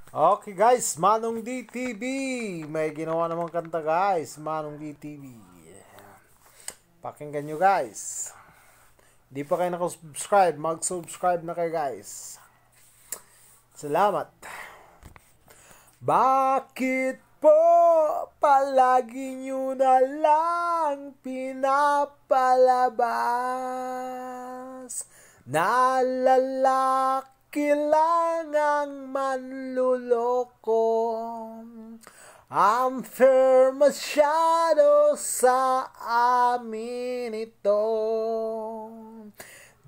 Okay guys, Manong DTV. May ginawa namang kanta guys, Manong DTV. Pakinggan nyo guys. Di pa kayo nakasubscribe, mag-subscribe na kayo guys. Salamat. Bakit po palagi nyo na lang pinapalabas na lalaki lang ang manluloko? Unfair masyado sa amin ito.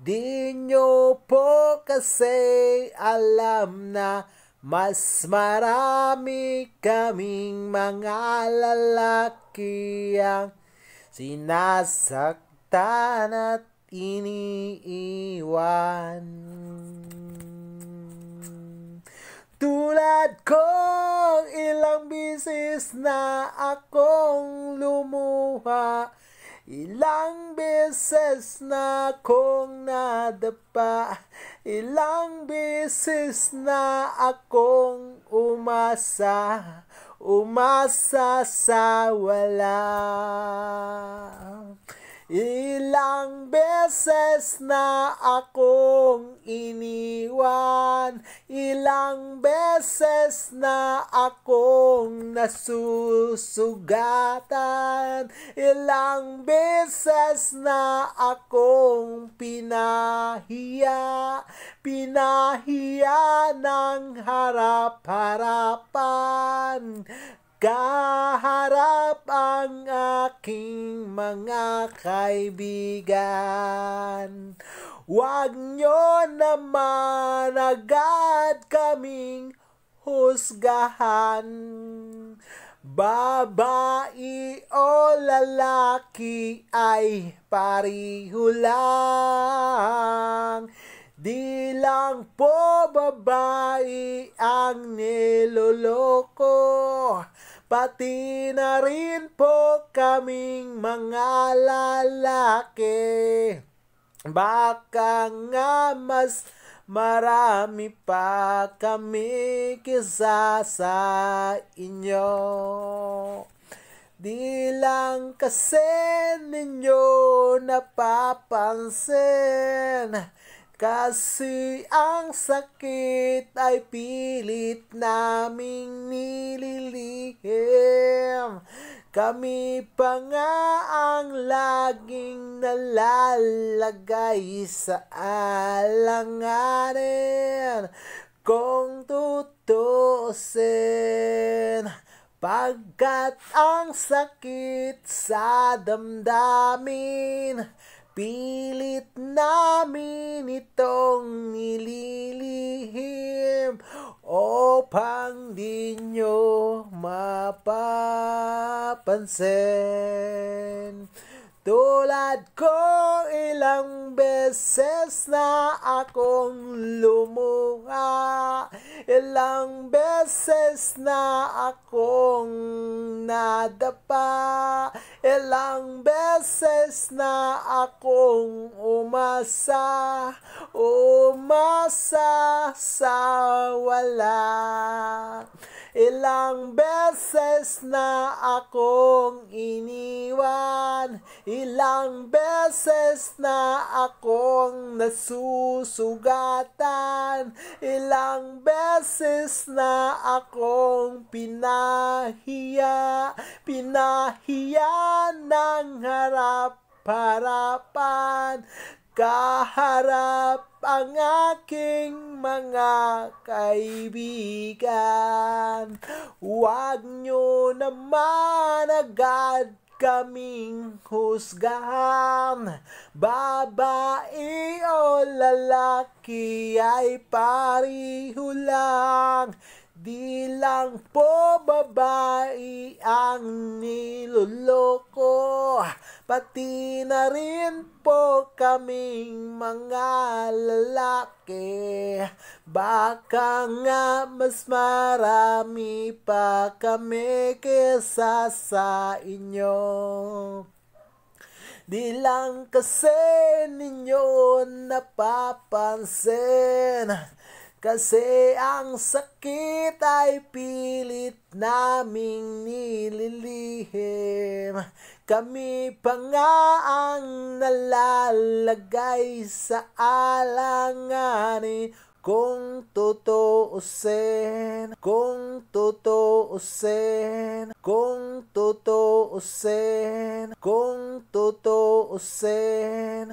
Di nyo po kasi alam na mas marami kaming mga lalaki ang sinasaktan at iniiwan. Tulad ko, ilang bisis na akong lumuha, ilang beses na akong nadapa, ilang beses na akong umasa sa wala. Ilang beses na akong iniwan, ilang beses na akong nasusugatan, ilang beses na akong pinahiya ng harap-harapan. Kaharap ang aking mga kaibigan. Huwag nyo naman agad kaming husgahan. Babae o lalaki ay pariho lang. Di lang po babae ang niloloko, pati na rin po kaming mga lalaki. Baka nga mas marami pa kami kisa sa inyo. Di lang kasi ninyo napapansin, kasi ang sakit ay pilit naming nililihim. Kami pa nga ang laging nalalagay sa alanganin. Kung tutusin, pagkat ang sakit sa damdamin, pilit namin itong nililihim upang di nyo mapapansin. Tulad ko, ilang beses na akong lumuha, ilang beses na akong nadapa, ilang beses na akong umasa sa wala. Ilang beses na akong iniwan, ilang beses na akong nasusugatan, ilang beses na akong pinahiya ng harap-harapan. Kaharap ang aking mga kaibigan. Huwag nyo naman agad kaming husgahan. Babae o lalaki ay pariho lang. Di lang po babae ang niloloko, pati na rin po kaming mga lalaki. Baka nga mas marami pa kami kesa sa inyo. Di lang kasi ninyo napapansin, Kasi ang sakit ay pilit naming nililihim. Kami pa nga ang nalalagay sa alanganin. Kung tutuusin, kung tutuusin, kung tutuusin, kung tutuusin.